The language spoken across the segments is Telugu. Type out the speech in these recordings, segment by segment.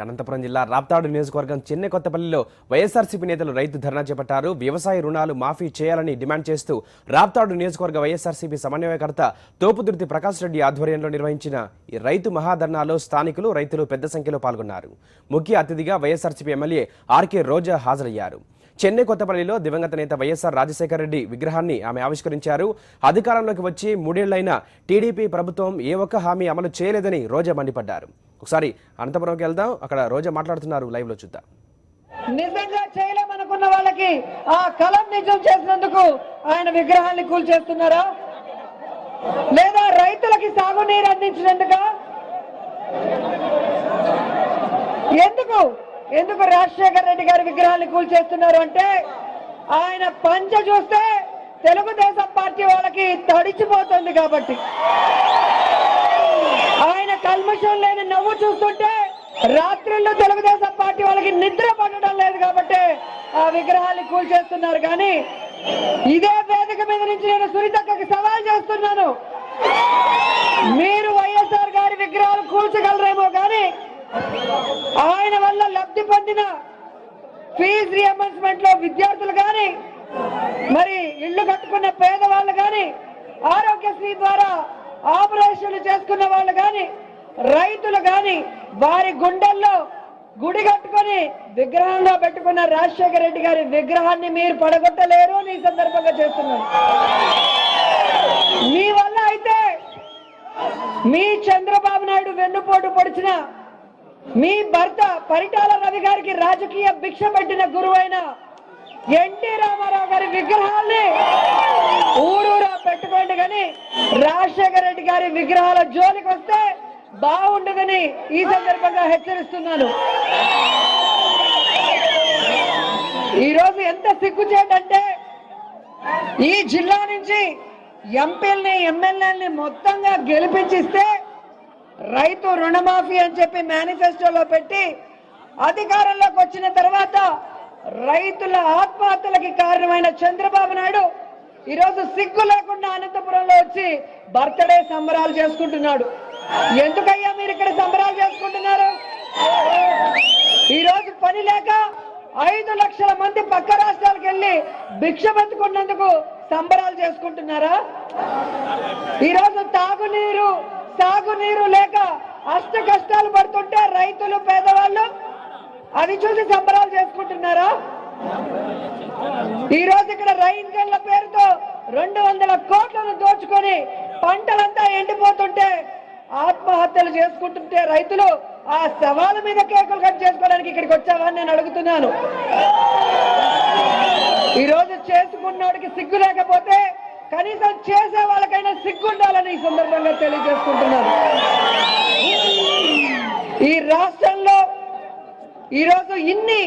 అనంతపురం జిల్లా రాప్తాడు నియోజకవర్గం చెన్నెకొత్తపల్లిలో వైఎస్ఆర్సీపీ నేతలు రైతు ధర్నా చేపట్టారు. వ్యవసాయ రుణాలు మాఫీ చేయాలని డిమాండ్ చేస్తూ రాప్తాడు నియోజకవర్గ వైఎస్ఆర్సీపీ సమన్వయకర్త తోపుదుర్తి ప్రకాష్ రెడ్డి ఆధ్వర్యంలో నిర్వహించిన ఈ రైతు మహాధర్నాలో స్థానికులు, రైతులు పెద్ద సంఖ్యలో పాల్గొన్నారు. ముఖ్య అతిథిగా వైఎస్ఆర్సీపీ ఎమ్మెల్యే ఆర్కే రోజా హాజరయ్యారు. చెన్నెకొత్తపల్లిలో దివంగత నేత వైఎస్ఆర్ రాజశేఖర రెడ్డి విగ్రహాన్ని ఆమె ఆవిష్కరించారు. అధికారంలోకి వచ్చి 3 ఏళ్లైన టీడీపీ ప్రభుత్వం ఏ ఒక్క హామీ అమలు చేయలేదని రోజా మండిపడ్డారు. ఒకసారి అనంతపురంకి వెళ్దాం, అక్కడ రోజా మాట్లాడుతున్నారు, లైవ్ లో చూద్దాం. నిజంగా చేయలేమనుకున్న వాళ్ళకి ఆ కలం నిజం చేసినందుకు ఆయన విగ్రహాన్ని కూల్చేస్తున్నారా, లేదా రైతులకి సాగునీరు అందించినందుక? ఎందుకు రాజశేఖర రెడ్డి గారి విగ్రహాన్ని కూల్చేస్తున్నారు అంటే, ఆయన పంచ చూస్తే తెలుగుదేశం పార్టీ వాళ్ళకి తడిచిపోతుంది కాబట్టి, ఆయన కల్మషం లేని నవ్వు చూస్తుంటే రాత్రిళ్ళు తెలుగుదేశం పార్టీ వాళ్ళకి నిద్ర పడడం లేదు కాబట్టి ఆ విగ్రహాన్ని కూల్చేస్తున్నారు. కానీ ఇదే వేదిక మీద నుంచి నేను సునీతక్కకి సవాల్ చేస్తున్నాను, మీరు వైఎస్ఆర్ గారి విగ్రహాలు కూల్చగలరేమో కానీ ఆయన వల్ల లబ్ధి పొందిన ఫీజు రియంబర్స్మెంట్ లో విద్యార్థులు కానీ, మరి ఇళ్లు కట్టుకున్న పేదవాళ్ళు కానీ, ఆరోగ్యశ్రీ ద్వారా ఆపరేషన్లు చేసుకున్న వాళ్ళు కానీ, రైతులు కానీ, వారి గుండెల్లో గుడి కట్టుకొని విగ్రహంగా పెట్టుకున్న రాజశేఖర రెడ్డి గారి విగ్రహాన్ని మీరు పడగొట్టలేరు అని ఈ సందర్భంగా చేస్తున్నాను. మీ వల్ల అయితే మీ చంద్రబాబు నాయుడు వెన్నుపోటు పొడిచిన మీ భర్త పరిటాల రవి గారికి రాజకీయ భిక్ష పెట్టిన గురువైన ఎన్టీ రామారావు గారి విగ్రహాల్ని ఊరూరా పెట్టుకోండి, కానీ రాజశేఖర రెడ్డి గారి విగ్రహాల జోలికి వస్తే బాగుండదని ఈ సందర్భంగా హెచ్చరిస్తున్నాను. ఈరోజు ఎంత సిగ్గుచేటంటే, ఈ జిల్లా నుంచి ఎంపీల్ని, ఎమ్మెల్యేలని మొత్తంగా గెలిపించిస్తే రైతు రుణమాఫీ అని చెప్పి మేనిఫెస్టోలో పెట్టి అధికారంలోకి వచ్చిన తర్వాత రైతుల ఆత్మహత్యలకి కారణమైన చంద్రబాబు నాయుడు ఈరోజు సిగ్గు లేకుండా అనంతపురంలో వచ్చి బర్త్డే సంబరాలు చేసుకుంటున్నాడు. ఎందుకయ్యా మీరు ఇక్కడ సంబరాలు చేసుకుంటున్నారు? ఈరోజు పని లేక 5 లక్షల మంది పక్క రాష్ట్రాలకు వెళ్ళి భిక్ష బతుకున్నందుకు సంబరాలు చేసుకుంటున్నారా? ఈరోజు తాగునీరు, సాగునీరు లేక అష్ట కష్టాలు పడుతుంటే రైతులు, పేదవాళ్ళు అది చూసి సంబరాలు చేసుకుంటున్నారా? ఈ రోజు ఇక్కడ రైతుల పేరుతో 200 కోట్లను దోచుకొని పంటలంతా ఎండిపోతుంటే, ఆత్మహత్యలు చేసుకుంటుంటే రైతులు ఆ సవాల మీద కేకులు కట్ చేసుకోవడానికి ఇక్కడికి వచ్చావని నేను అడుగుతున్నాను. ఈరోజు చేసుకున్నోడికి సిగ్గు లేకపోతే కనీసం చేసే వాళ్ళకైనా సిగ్గు ఉండాలని ఈ సందర్భంగా తెలియజేసుకుంటున్నాను. ఈ రాష్ట్రంలో ఈరోజు ఇన్ని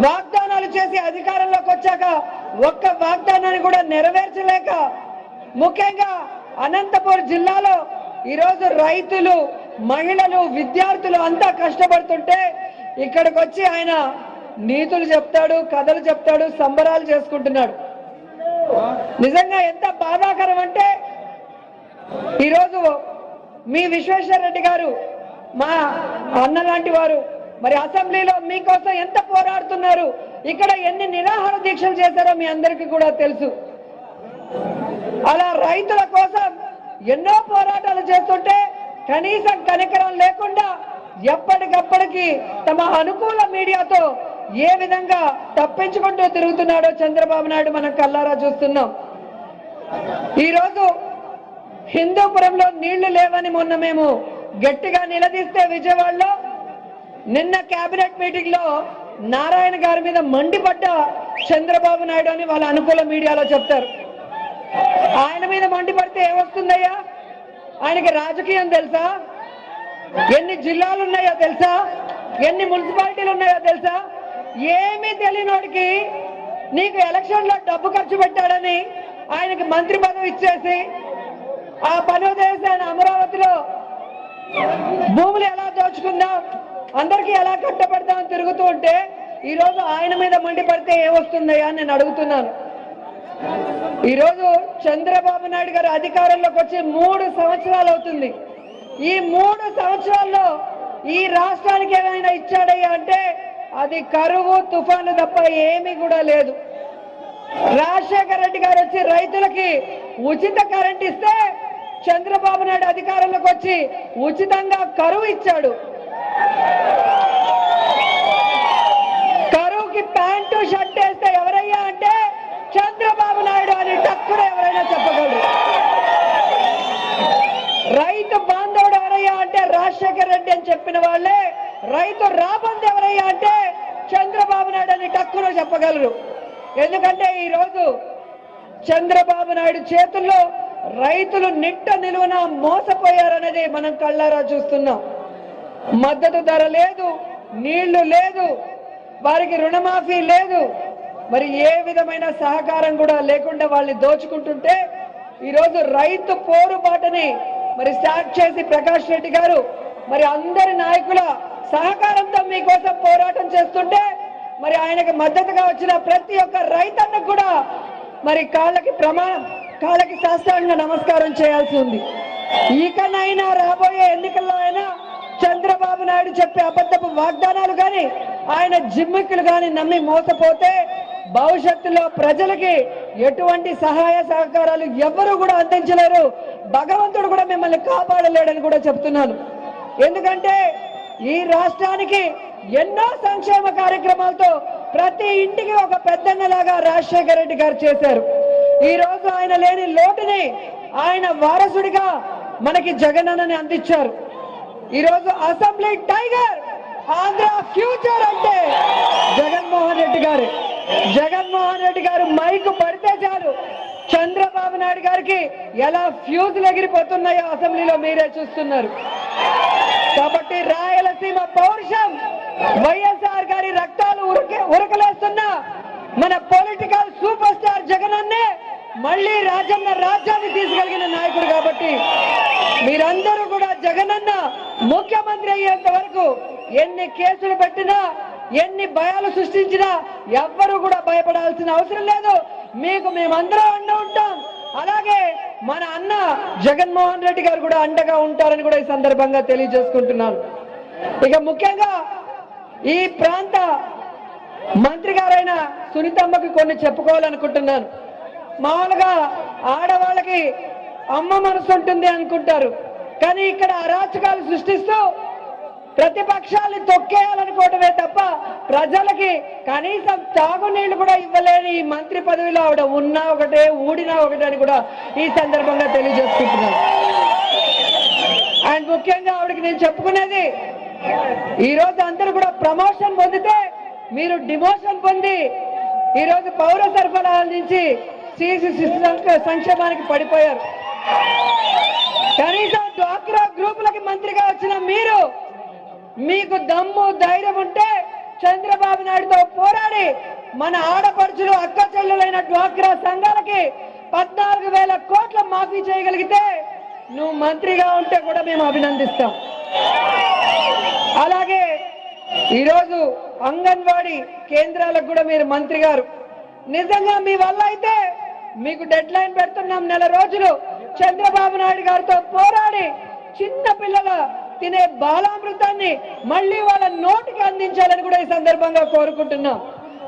వాగ్దానాలు చేసి అధికారంలోకి వచ్చాక ఒక్క వాగ్దానాన్ని కూడా నెరవేర్చలేక, ముఖ్యంగా అనంతపురం జిల్లాలో ఈరోజు రైతులు, మహిళలు, విద్యార్థులు అంతా కష్టపడుతుంటే ఇక్కడికి వచ్చి ఆయన నీతులు చెప్తాడు, కథలు చెప్తాడు, సంబరాలు చేసుకుంటున్నాడు. నిజంగా ఎంత బాధాకరం అంటే, ఈరోజు మీ విశ్వేశ్వర రెడ్డి గారు, మా అన్న లాంటి వారు, మరి అసెంబ్లీలో మీకోసం ఎంత పోరాడుతున్నారు, ఇక్కడ ఎన్ని నిరాహార దీక్షలు చేశారో మీ అందరికీ కూడా తెలుసు. అలా రైతుల కోసం ఎన్నో పోరాటాలు చేస్తుంటే కనీసం కనికరం లేకుండా ఎప్పటికప్పటికి తమ అనుకూల మీడియాతో ఏ విధంగా తప్పించుకుంటూ తిరుగుతున్నాడో చంద్రబాబు నాయుడు మనం కల్లారా చూస్తున్నాం. ఈరోజు హిందూపురంలో నీళ్లు లేవని మొన్న మేము గట్టిగా నిలదీస్తే విజయవాడలో నిన్న కేబినెట్ మీటింగ్ లో నారాయణ గారి మీద మండిపడ్డ చంద్రబాబు నాయుడు అని వాళ్ళ అనుకూల మీడియాలో చెప్తారు. ఆయన మీద మండిపడితే ఏమొస్తుందయ్యా? ఆయనకి రాజకీయం తెలుసా? ఎన్ని జిల్లాలు ఉన్నాయో తెలుసా? ఎన్ని మున్సిపాలిటీలు ఉన్నాయో తెలుసా? ఏమీ తెలియనోడికి నీకు ఎలక్షన్ లో డబ్బు ఖర్చు పెట్టాడని ఆయనకి మంత్రి పదవి ఇచ్చేసి ఆ పని వదిలేసి ఆయన అమరావతిలో భూములు ఎలా దోచుకుందాం, అందరికీ ఎలా కట్టబెడదామని తిరుగుతూ ఉంటే ఈరోజు ఆయన మీద మండిపడితే ఏమొస్తుందయ్యా నేను అడుగుతున్నాను. ఈరోజు చంద్రబాబు నాయుడు గారు అధికారంలోకి వచ్చి 3 సంవత్సరాలు అవుతుంది. ఈ 3 సంవత్సరాల్లో ఈ రాష్ట్రానికి ఏమైనా ఇచ్చాడయ్యా అంటే అది కరువు తుఫాను తప్ప ఏమీ కూడా లేదు. రాజశేఖర రెడ్డి గారు వచ్చి రైతులకి ఉచిత కరెంట్ ఇస్తే చంద్రబాబు నాయుడు అధికారంలోకి వచ్చి ఉచితంగా కరువు ఇచ్చాడు. కరువుకి ప్యాంటు షర్ట్ వేస్తే ఎవరయ్యా అంటే చంద్రబాబు నాయుడు అని టక్కున ఎవరైనా చెప్పగలరు. రైతు బాంధవుడు ఎవరయ్యా అంటే రాజశేఖర రెడ్డి అని చెప్పిన వాళ్ళే. రైతు రాబందు ఎవరయ్యా అంటే చంద్రబాబు నాయుడు అని టక్కున చెప్పగలరు. ఎందుకంటే ఈరోజు చంద్రబాబు నాయుడు చేతుల్లో రైతులు నిట్ట నిలువున మోసపోయారనేది మనం కళ్ళారా చూస్తున్నాం. మద్దతు ధర లేదు, నీళ్లు లేదు, వారికి రుణమాఫీ లేదు, మరి ఏ విధమైన సహకారం కూడా లేకుండా వాళ్ళని దోచుకుంటుంటే ఈరోజు రైతు పోరుబాటని మరి స్టార్ట్ చేసి ప్రకాష్ రెడ్డి గారు మరి అందరి నాయకుల సహకారంతో మీకోసం పోరాటం చేస్తుంటే మరి ఆయనకు మద్దతుగా వచ్చిన ప్రతి ఒక్క రైతన్నకు కూడా మరి కాళ్ళకి శాస్త్రంగా నమస్కారం చేయాల్సి ఉంది. ఇకనైనా రాబోయే ఎన్నికల్లో అయినా చంద్రబాబు నాయుడు చెప్పే అబద్ధపు వాగ్దానాలు కానీ ఆయన జిమ్మిక్కులు కానీ నమ్మి మోసపోతే భవిష్యత్తులో ప్రజలకి ఎటువంటి సహాయ సహకారాలు ఎవరు కూడా అందించలేరు. భగవంతుడు కూడా మిమ్మల్ని కాపాడలేడని కూడా చెప్తున్నాను. ఎందుకంటే ఈ రాష్ట్రానికి ఎన్నో సంక్షేమ కార్యక్రమాలతో ప్రతి ఇంటికి ఒక పెద్దన్నలాగా రాజశేఖర రెడ్డి గారు చేశారు. ఈ రోజు ఆయన లేని లోటుని ఆయన వారసుడిగా మనకి జగనన్నని అందించారు. ఈ రోజు అసెంబ్లీ టైగర్, ఆంధ్ర ఫ్యూచర్ అంటే జగన్మోహన్ రెడ్డి గారు. జగన్మోహన్ రెడ్డి గారు మైకు పడితే చాలు చంద్రబాబు నాయుడు గారికి ఎలా ఫ్యూజులు ఎగిరిపోతున్నాయో అసెంబ్లీలో మీరే చూస్తున్నారు. కాబట్టి రాయలసీమ పౌరుషం, వైఎస్ఆర్ గారి రక్తాలు ఉరకలేస్తున్న మన పొలిటికల్ సూపర్ స్టార్ జగనన్నే మళ్ళీ రాజన్న రాజ్యాన్ని తీసుకెళ్లిన నాయకుడు. కాబట్టి మీరందరూ కూడా జగనన్న ముఖ్యమంత్రి అయ్యేంత వరకు ఎన్ని కేసులు పెట్టినా ఎన్ని భయాలు సృష్టించినా ఎవ్వరూ కూడా భయపడాల్సిన అవసరం లేదు. మీకు మేమందరం అండ ఉంటాం. అలాగే మన అన్న జగన్మోహన్ రెడ్డి గారు కూడా అండగా ఉంటారని కూడా ఈ సందర్భంగా తెలియజేసుకుంటున్నాను. ఇక ముఖ్యంగా ఈ ప్రాంత మంత్రి గారైన సునీతమ్మకి కొన్ని చెప్పుకోవాలనుకుంటున్నాను. మామూలుగా ఆడవాళ్ళకి అమ్మ మనసు ఉంటుంది అనుకుంటారు, కానీ ఇక్కడ అరాచకాలు సృష్టిస్తూ ప్రతిపక్షాన్ని తొక్కేయాలనుకోవటమే తప్ప ప్రజలకి కనీసం తాగునీళ్లు కూడా ఇవ్వలేని ఈ మంత్రి పదవిలో ఆవిడ ఉన్నా ఒకటే ఊడినా ఒకటే అని కూడా ఈ సందర్భంగా తెలియజేసుకుంటున్నాను. అండ్ ముఖ్యంగా ఆవిడకి నేను చెప్పుకునేది, ఈ రోజు అందరూ కూడా ప్రమోషన్ పొందితే మీరు డిమోషన్ పొంది ఈరోజు పౌర సరఫరాల నుంచి సంక్షేమానికి పడిపోయారు. కనీసం డ్వాక్రా గ్రూపులకి మంత్రిగా వచ్చిన మీరు, మీకు దమ్ము ధైర్యం ఉంటే చంద్రబాబు నాయుడుతో పోరాడి మన ఆడపడుచులు అక్క చెల్లెలైన డ్వాక్రా సంఘాలకి 14,000 కోట్ల మాఫీ చేయగలిగితే నువ్వు మంత్రిగా ఉంటే కూడా మేము అభినందిస్తాం. అలాగే ఈరోజు అంగన్వాడీ కేంద్రాలకు కూడా మీరు మంత్రి గారు, నిజంగా మీ వల్ల అయితే మీకు డెడ్ లైన్ పెడుతున్నాం, 1 నెల రోజులు చంద్రబాబు నాయుడు గారితో పోరాడి చిన్న పిల్లల తినే బాలామృతాన్ని మళ్ళీ వాళ్ళ నోటికి అందించాలని కూడా ఈ సందర్భంగా కోరుకుంటున్నాం.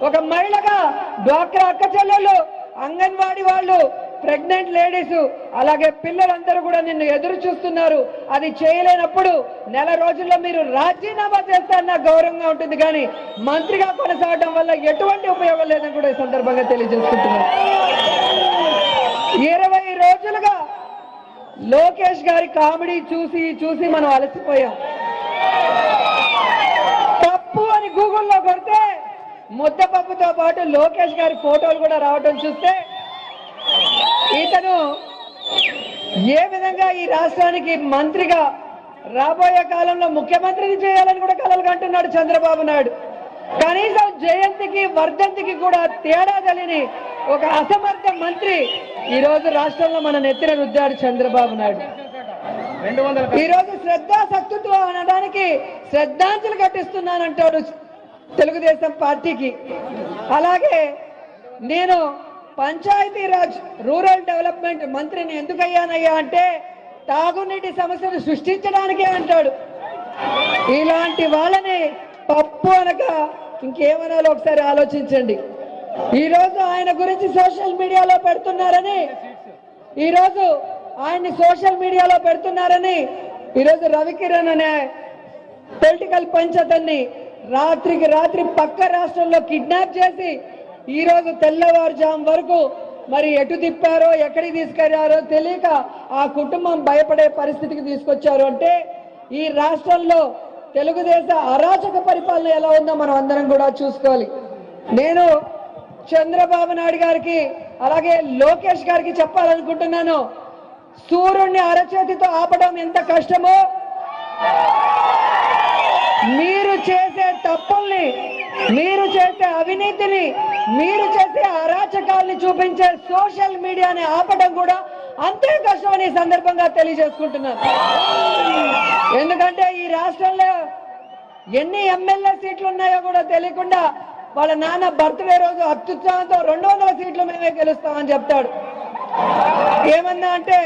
ఒక మహిళగా డ్వాక్రా అక్క చెల్లెళ్ళు, అంగన్వాడీ వాళ్ళు, ప్రెగ్నెంట్ లేడీస్, అలాగే పిల్లలందరూ కూడా నిన్ను ఎదురు చూస్తున్నారు. అది చేయలేనప్పుడు 1 నెల రోజుల్లో మీరు రాజీనామా చేస్తారన్న గౌరవంగా ఉంటుంది, కానీ మంత్రిగా కొనసాగడం వల్ల ఎటువంటి ఉపయోగం లేదని కూడా ఈ సందర్భంగా తెలియజేసుకుంటున్నాను. 20 రోజులుగా లోకేష్ గారి కామెడీ చూసి చూసి మనం అలసిపోయాం. పప్పు అని గూగుల్లో కొడితే ముద్దపప్పుతో పాటు లోకేష్ గారి ఫోటోలు కూడా రావడం చూస్తే ఇతను ఏ విధంగా ఈ రాష్ట్రానికి మంత్రిగా రాబోయే కాలంలో ముఖ్యమంత్రిని చేయాలని కూడా కలలు కంటున్నాడు చంద్రబాబు నాయుడు. కనీసం జయంతికి వర్ధంతికి కూడా తేడా తెలియని ఒక అసమర్థ మంత్రి ఈ రోజు రాష్ట్రంలో మన నెత్తిన రుద్దాడు చంద్రబాబు నాయుడు. ఈ రోజు శ్రద్ధాశక్తితో అనడానికి శ్రద్ధాంజలి ఘటిస్తున్నానంటాడు తెలుగుదేశం పార్టీకి. అలాగే నేను పంచాయతీరాజ్ రూరల్ డెవలప్మెంట్ మంత్రిని ఎందుకు అయ్యానయ్యా అంటే తాగునీటి సమస్యను సృష్టించడానికే అంటాడు. ఇలాంటి వాళ్ళని పప్పు అనక ఇంకేమనాలో ఒకసారి ఆలోచించండి. ఈరోజు ఆయన గురించి సోషల్ మీడియాలో పెడుతున్నారని ఈరోజు రవికిరణ్ అనే పొలిటికల్ పంచ్ అతన్ని రాత్రికి రాత్రి పక్క రాష్ట్రంలో కిడ్నాప్ చేసి ఈరోజు తెల్లవారుజాము వరకు మరి ఎటు తిప్పారో ఎక్కడికి తీసుకెళ్లారో తెలియక ఆ కుటుంబం భయపడే పరిస్థితికి తీసుకొచ్చారు. అంటే ఈ రాష్ట్రంలో తెలుగుదేశ అరాచక పరిపాలన ఎలా ఉందో మనం అందరం కూడా చూసుకోవాలి. నేను చంద్రబాబు నాయుడు గారికి అలాగే లోకేష్ గారికి చెప్పాలనుకుంటున్నాను, సూర్యుడిని అరచేతితో ఆపడం ఎంత కష్టమో మీరు చేసే తప్పుల్ని, మీరు చేసే అవినీతిని, మీరు చేసే అరాచకాల్ని చూపించే సోషల్ మీడియాని ఆపడం కూడా అంతే కష్టమని ఈ సందర్భంగా తెలియజేసుకుంటున్నాను. ఎందుకంటే ఈ రాష్ట్రంలో ఎన్ని ఎమ్మెల్యే సీట్లు ఉన్నాయో కూడా తెలియకుండా వాళ్ళ నాన్న బర్త్డే రోజు అత్యుత్సాహంతో 200 సీట్లు మేమే గెలుస్తామని చెప్తాడు. ఏమన్నా అంటే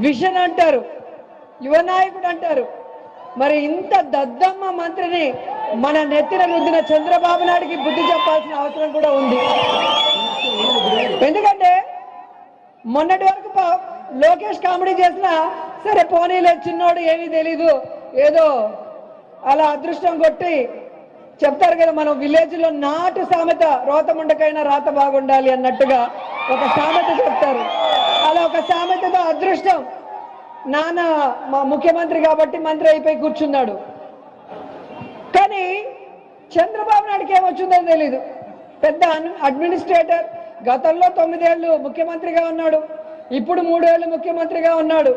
విషన్ అంటారు, యువ నాయకుడు అంటారు. మరి ఇంత దద్దమ్మ మంత్రిని మన నెత్తిన రుద్దిన చంద్రబాబు నాయుడికి బుద్ధి చెప్పాల్సిన అవసరం కూడా ఉంది. ఎందుకంటే మొన్నటి వరకు లోకేష్ కామెడీ చేసినా సరే పోనీలే, చిన్నోడు ఏమీ తెలీదు, ఏదో అలా అదృష్టం కొట్టి చెప్తారు కదా, మనం విలేజ్ లో నాటు సామెత, రోతముండకైనా రాత బాగుండాలి అన్నట్టుగా ఒక సామెత చెప్తారు. అలా ఒక సామెతతో అదృష్టం, నాన్న మా ముఖ్యమంత్రి కాబట్టి మంత్రి అయిపోయి కూర్చున్నాడు. కానీ చంద్రబాబు నాయుడికి ఏమొచ్చిందో తెలీదు. పెద్ద అడ్మినిస్ట్రేటర్, గతంలో 9 ఏళ్ళు ముఖ్యమంత్రిగా ఉన్నాడు, ఇప్పుడు 3 ఏళ్ళు ముఖ్యమంత్రిగా ఉన్నాడు.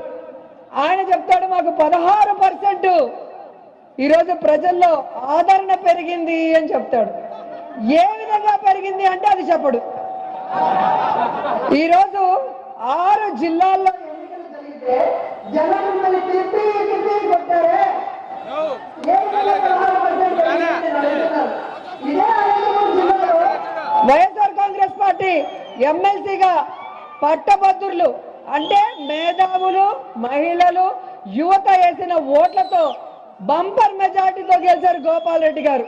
ఆయన చెప్తాడు మాకు 16% ఈరోజు ప్రజల్లో ఆదరణ పెరిగింది అని చెప్తాడు. ఏ విధంగా పెరిగింది అంటే అది చెప్పడు. ఈరోజు 6 జిల్లాల్లో వైఎస్ఆర్ కాంగ్రెస్ పార్టీ ఎమ్మెల్సీగా పట్టభద్రులు అంటే మేధావులు, మహిళలు, యువత వేసిన ఓట్లతో బంపర్ మెజార్టీతో గెలిచారు గోపాల్ రెడ్డి గారు.